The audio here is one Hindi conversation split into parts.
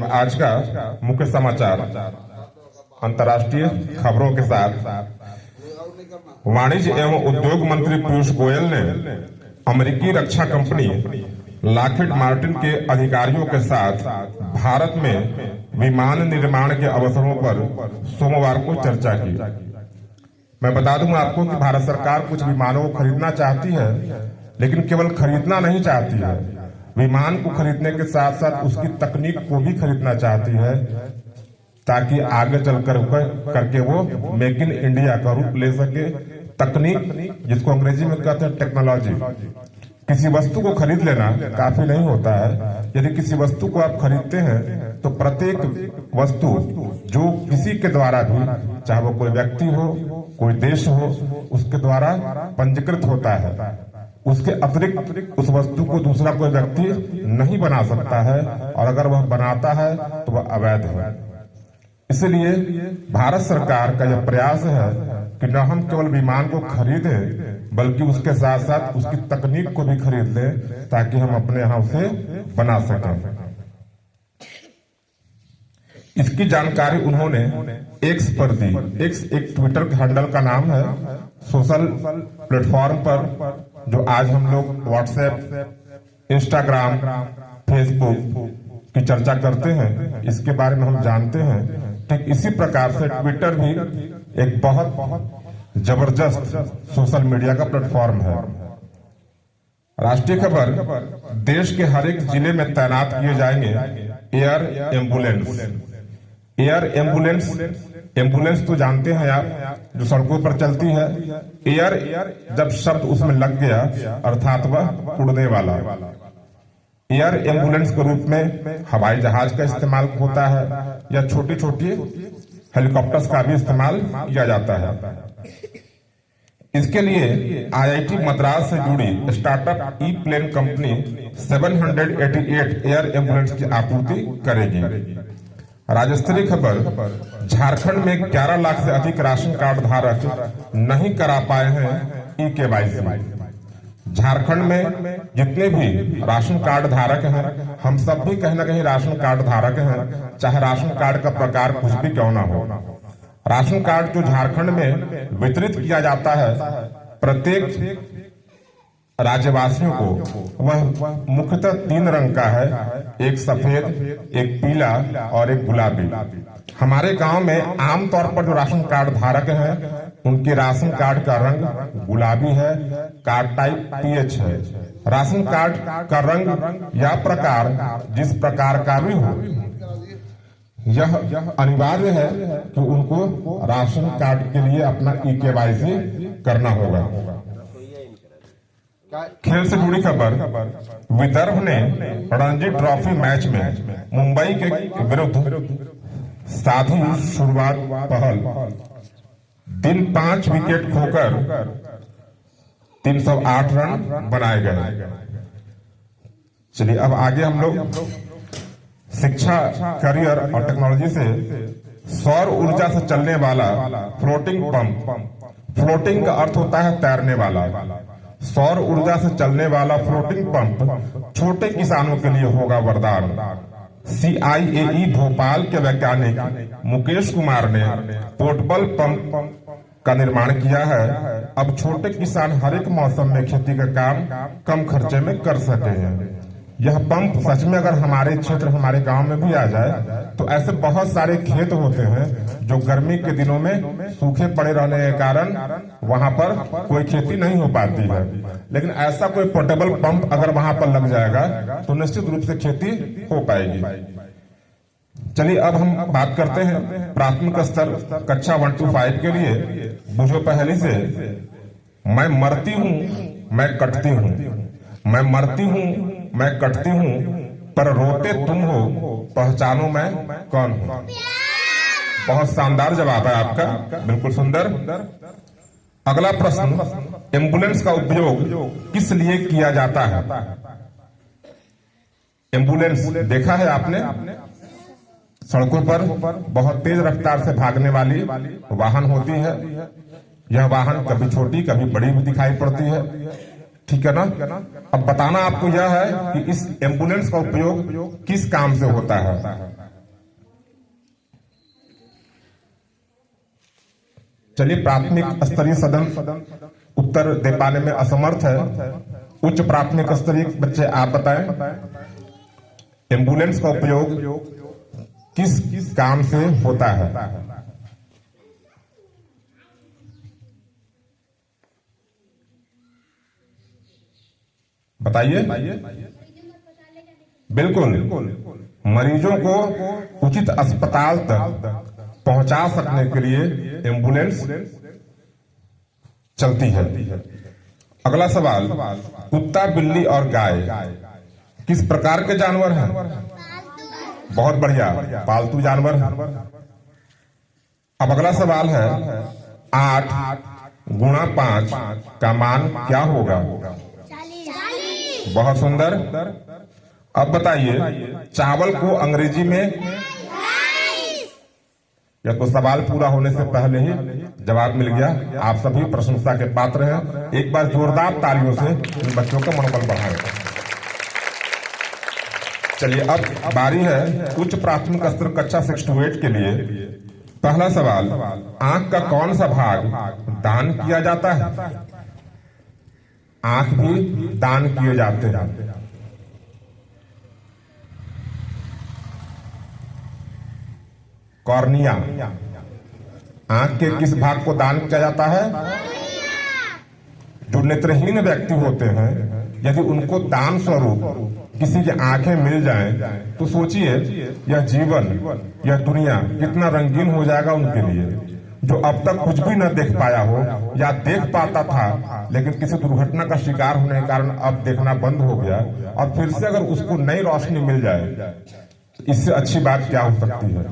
आज का मुख्य समाचार अंतर्राष्ट्रीय खबरों के साथ वाणिज्य एवं उद्योग मंत्री पीयूष गोयल ने अमेरिकी रक्षा कंपनी लॉकहीड मार्टिन के अधिकारियों के साथ भारत में विमान निर्माण के अवसरों पर सोमवार को चर्चा की। मैं बता दूं आपको कि भारत सरकार कुछ विमानों को खरीदना चाहती है, लेकिन केवल खरीदना नहीं चाहती है, विमान को खरीदने के साथ साथ उसकी तकनीक को भी खरीदना चाहती है, ताकि आगे चल करके वो मेक इन इंडिया का रूप ले सके। तकनीक, जिसको अंग्रेजी में कहते हैं टेक्नोलॉजी। किसी वस्तु को खरीद लेना काफी नहीं होता है। यदि किसी वस्तु को आप खरीदते हैं तो प्रत्येक वस्तु जो किसी के द्वारा भी, चाहे वो कोई व्यक्ति हो, कोई देश हो, उसके द्वारा पंजीकृत होता है। उसके अतिरिक्त उस वस्तु को दूसरा कोई व्यक्ति नहीं बना सकता है, और अगर वह बनाता है तो वह अवैध है। इसलिए भारत सरकार का यह प्रयास है कि न हम केवल विमान को खरीदें, बल्कि उसके साथ साथ उसकी तकनीक को भी खरीद लें, ताकि हम अपने यहां उसे बना सकें। इसकी जानकारी उन्होंने एक्स पर दी। एक्स एक ट्विटर हैंडल का नाम है। सोशल प्लेटफॉर्म पर जो आज हम लोग व्हाट्सएप, इंस्टाग्राम, फेसबुक की चर्चा करते हैं, इसके बारे में हम जानते हैं। ठीक इसी प्रकार से ट्विटर भी एक बहुत जबरदस्त सोशल मीडिया का प्लेटफॉर्म है। राष्ट्रीय खबर, देश के हर एक जिले में तैनात किए जाएंगे air ambulance. Air ambulance, ambulance तो जानते हैं आप, जो सड़कों पर चलती है। एयर जब शब्द उसमें लग गया, अर्थात वह उड़ने वाला। एयर एम्बुलेंस के रूप में हवाई जहाज का इस्तेमाल होता है, या छोटी छोटी हेलीकॉप्टर्स का भी इस्तेमाल किया जाता है। इसके लिए आईआईटी मद्रास से जुड़ी startup e plane company 788 air ambulance की आपूर्ति करेगी। राज्य स्तरीय खबर, झारखंड में 11 लाख से अधिक राशन कार्ड धारक नहीं करा पाए हैं ई-केवाईसी। झारखंड में जितने भी राशन कार्ड धारक हैं, हम सब भी कहीं ना कहीं राशन कार्ड धारक हैं, चाहे राशन कार्ड का प्रकार कुछ भी क्यों ना हो। राशन कार्ड जो झारखंड में वितरित किया जाता है प्रत्येक राज्यवासियों को, वह मुख्यतः 3 रंग का है, एक सफेद, एक पीला और एक गुलाबी। हमारे गांव में आमतौर पर जो राशन कार्ड धारक हैं, उनके राशन कार्ड का रंग गुलाबी है, कार्ड टाइप PH है। राशन कार्ड का रंग या प्रकार जिस प्रकार का भी हो, यह अनिवार्य है कि उनको राशन कार्ड के लिए अपना ई-केवाईसी करना होगा। खेल से जुड़ी खबर, विदर्भ ने रणजी ट्रॉफी मैच में मुंबई के विरुद्ध साधी शुरुआत पहल। दिन 5 विकेट खोकर 308 रन बनाए गए। चलिए अब आगे हम लोग शिक्षा, करियर और टेक्नोलॉजी से सौर ऊर्जा से चलने वाला फ्लोटिंग पंप। फ्लोटिंग का अर्थ होता है तैरने वाला। सौर ऊर्जा से चलने वाला फ्लोटिंग पंप छोटे किसानों के लिए होगा वरदान। CIAE भोपाल के वैज्ञानिक मुकेश कुमार ने पोर्टेबल पंप का निर्माण किया है। अब छोटे किसान हर एक मौसम में खेती का काम कम खर्चे में कर सके हैं। यह पंप सच में अगर हमारे क्षेत्र, हमारे गांव में भी आ जाए, तो ऐसे बहुत सारे खेत होते हैं जो गर्मी के दिनों में सूखे पड़े रहने के कारण वहां पर कोई खेती नहीं हो पाती है। लेकिन ऐसा कोई पोर्टेबल पंप अगर वहां पर लग जाएगा तो निश्चित रूप से खेती हो पाएगी। चलिए अब हम बात करते हैं प्राथमिक स्तर कक्षा 1 to 5 के लिए। बुझो पहली से, मैं मरती हूँ मैं कटती हूँ, मैं मरती हूँ मैं कटती हूँ, पर रोते तुम हो, पहचानो मैं कौन हूँ। बहुत शानदार जवाब है आपका, बिल्कुल सुंदर। अगला प्रश्न, एम्बुलेंस का उपयोग किस लिए किया जाता है? एम्बुलेंस देखा है आपने? सड़कों पर बहुत तेज रफ्तार से भागने वाली वाहन होती है। यह वाहन कभी छोटी कभी बड़ी भी दिखाई पड़ती है, ठीक है ना। अब बताना आपको यह है कि इस एम्बुलेंस का उपयोग किस काम से होता है। चलिए, प्राथमिक स्तरीय सदन उत्तर दे पाने में असमर्थ है। उच्च प्राथमिक स्तरीय बच्चे आप बताएं, एम्बुलेंस का उपयोग किस काम से होता है? बताइए। बिल्कुल, मरीजों को उचित अस्पताल तक पहुंचा सकने के लिए एम्बुलेंस चलती है। अगला सवाल, कुत्ता, बिल्ली और गाय किस प्रकार के जानवर हैं? बहुत बढ़िया, पालतू जानवर हैं। अब अगला सवाल है, 8 गुणा 5 का मान क्या होगा? बहुत सुंदर। अब बताइए, चावल को अंग्रेजी में, या तो सवाल पूरा होने से पहले ही जवाब मिल गया। आप सभी प्रशंसा के पात्र हैं। एक बार जोरदार तालियों से इन बच्चों का मनोबल बढ़ाएं। चलिए, अब बारी है उच्च प्राथमिक स्तर कक्षा 6 to 8 के लिए। पहला सवाल, आंख का कौन सा भाग दान किया जाता है? आंख भी दान किए जाते हैं। कॉर्निया, आंख के किस भाग को दान किया जाता है? जो नेत्रहीन व्यक्ति होते हैं, यदि उनको दान स्वरूप किसी की आंखें मिल जाएं, तो सोचिए यह जीवन, यह दुनिया कितना रंगीन हो जाएगा उनके लिए। जो अब तक कुछ भी न देख पाया हो, या देख पाता था लेकिन किसी दुर्घटना का शिकार होने के कारण अब देखना बंद हो गया, और फिर से अगर उसको नई रोशनी मिल जाए, तो इससे अच्छी बात क्या हो सकती है?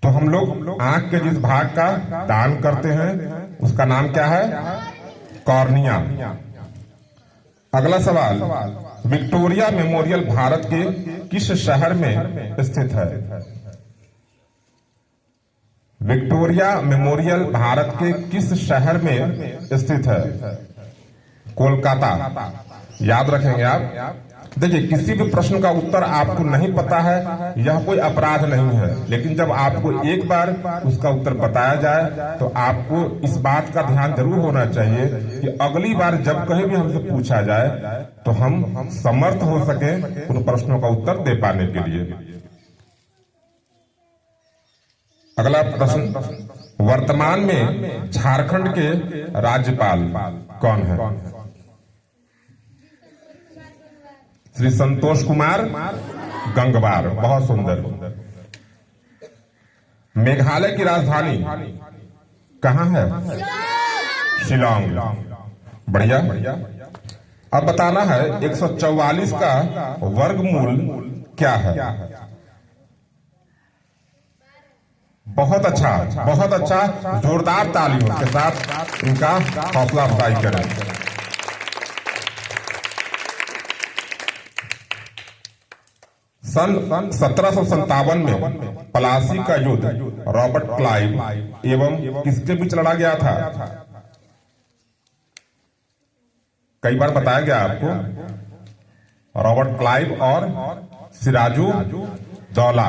तो हम लोग आंख के जिस भाग का दान करते हैं उसका नाम क्या है? कॉर्निया। अगला सवाल, विक्टोरिया मेमोरियल भारत के किस शहर में स्थित है? विक्टोरिया मेमोरियल भारत के किस शहर में स्थित है? कोलकाता। याद रखेंगे आप। देखिए, किसी भी प्रश्न का उत्तर आपको नहीं पता है, यह कोई अपराध नहीं है, लेकिन जब आपको एक बार उसका उत्तर बताया जाए तो आपको इस बात का ध्यान जरूर होना चाहिए कि अगली बार जब कहीं भी हमसे पूछा जाए तो हम समर्थ हो सके उन प्रश्नों का उत्तर दे पाने के लिए। अगला प्रश्न, वर्तमान में झारखंड के राज्यपाल कौन है? श्री संतोष कुमार गंगवार। बहुत सुंदर। मेघालय की राजधानी कहां है? शिलांग। बढ़िया। अब बताना है 144 का वर्गमूल क्या है? बहुत अच्छा, बहुत अच्छा। जोरदार तालियों के साथ इनका हौसला अफजाई करें। सन 1757 में पलासी का युद्ध रॉबर्ट क्लाइव एवं किसके बीच लड़ा गया था? कई बार बताया गया आपको। रॉबर्ट क्लाइव और सिराजू दौला।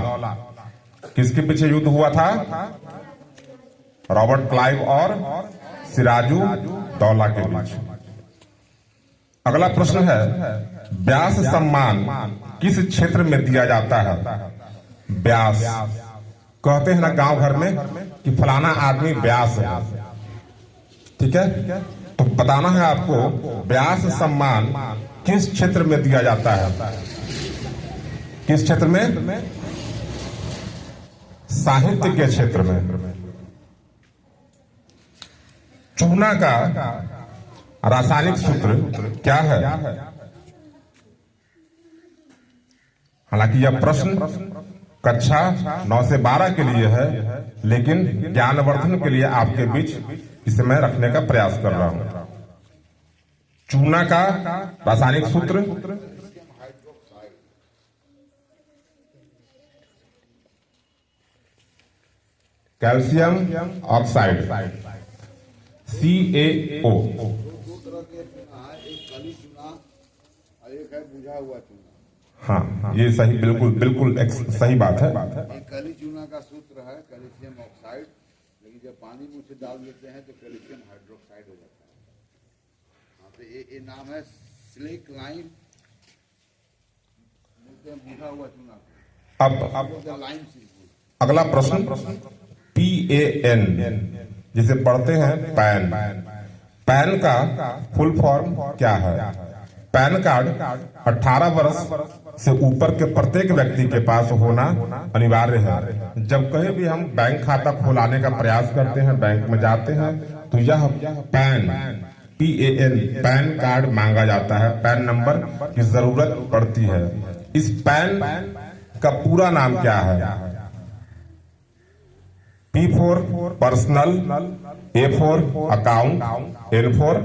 किसके पीछे युद्ध हुआ था? रॉबर्ट क्लाइव और सिराजू दौला के बीच। अगला प्रश्न है, व्यास सम्मान किस क्षेत्र में दिया जाता है? व्यास, कहते हैं ना गांव घर में कि फलाना आदमी व्यास है, ठीक है? तो बताना है आपको व्यास सम्मान किस क्षेत्र में दिया जाता है? किस क्षेत्र में? साहित्य के क्षेत्र में। चूना का रासायनिक सूत्र क्या है? हालांकि यह प्रश्न कक्षा 9 से 12 के लिए है, लेकिन ज्ञानवर्धन के लिए आपके बीच इसे मैं रखने का प्रयास कर रहा हूं। चूना का रासायनिक सूत्र कैल्शियम ऑक्साइड, CaO। हाँ, ये सही, बिल्कुल बिल्कुल सही बात है। कली चूना का सूत्र है कैल्शियम ऑक्साइड, लेकिन जब पानी में उसे डाल देते हैं तो कैल्शियम हाइड्रोक्साइड हो जाता है। हाँ, तो ये नाम है स्लेक लाइम, भुना हुआ चूना। अब लाइम अगला प्रश्न, PAN जिसे पढ़ते हैं पैन। पैन का फुल फॉर्म क्या है? पैन कार्ड 18 वर्ष से ऊपर के प्रत्येक व्यक्ति के पास होना अनिवार्य है। जब कहीं भी हम बैंक खाता खोलाने का प्रयास करते हैं, बैंक में जाते हैं, तो यह पैन PAN पैन कार्ड मांगा जाता है। पैन नंबर की जरूरत पड़ती है। इस पैन का पूरा नाम क्या है? P for personal, A for account, N for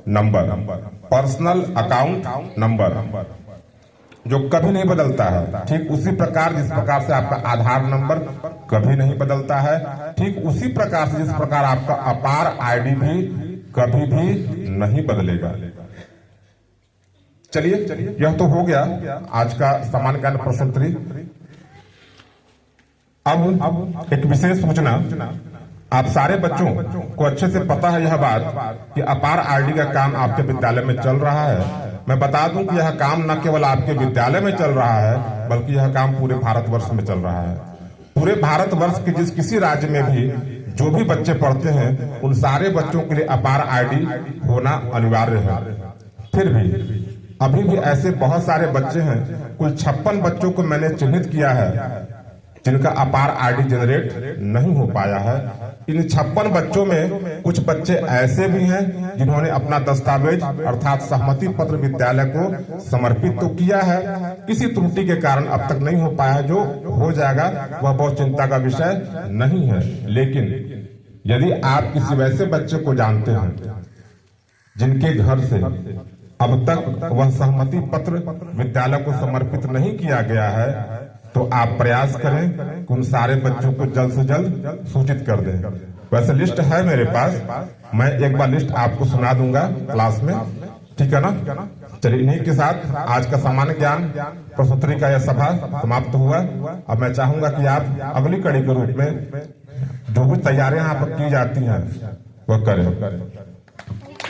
number. Personal account number जो कभी नहीं बदलता है, ठीक उसी प्रकार जिस प्रकार से आपका आधार नंबर कभी नहीं बदलता है, ठीक उसी प्रकार से जिस प्रकार आपका अपार ID भी कभी भी नहीं बदलेगा। चलिए, यह तो हो गया आज का सामान्य ज्ञान प्रश्नोत्तरी। अब एक विशेष सूचना, आप सारे बच्चों को अच्छे से पता है यह बात कि अपार ID का काम आपके विद्यालय में चल रहा है। मैं बता दूं कि यह काम न केवल आपके विद्यालय में चल रहा है, बल्कि यह काम पूरे भारतवर्ष में चल रहा है। पूरे भारतवर्ष के जिस किसी राज्य में भी जो भी बच्चे पढ़ते हैं, उन सारे बच्चों के लिए अपार ID होना अनिवार्य है। फिर भी अभी भी ऐसे बहुत सारे बच्चे हैं, कुल 56 बच्चों को मैंने चिन्हित किया है जिनका अपार ID जनरेट नहीं हो पाया है। इन 56 बच्चों में कुछ बच्चे ऐसे भी हैं जिन्होंने अपना दस्तावेज अर्थात सहमति पत्र विद्यालय को समर्पित तो किया है, किसी त्रुटि के कारण अब तक नहीं हो पाया। जो हो जाएगा वह बहुत चिंता का विषय नहीं है। लेकिन यदि आप किसी वैसे बच्चे को जानते हैं जिनके घर से अब तक वह सहमति पत्र विद्यालय को समर्पित नहीं किया गया है, तो आप प्रयास करें कि उन सारे बच्चों को जल्द से जल्द सूचित कर दें। वैसे लिस्ट है मेरे पास, मैं एक बार लिस्ट आपको सुना दूंगा क्लास में, ठीक है ना? चलिए, इन्हीं के साथ आज का सामान्य ज्ञान प्रश्नोत्तरी का यह सभा समाप्त हुआ। अब मैं चाहूंगा कि आप अगली कड़ी के रूप में जो भी तैयारियां यहाँ पर की जाती हैं वह करें।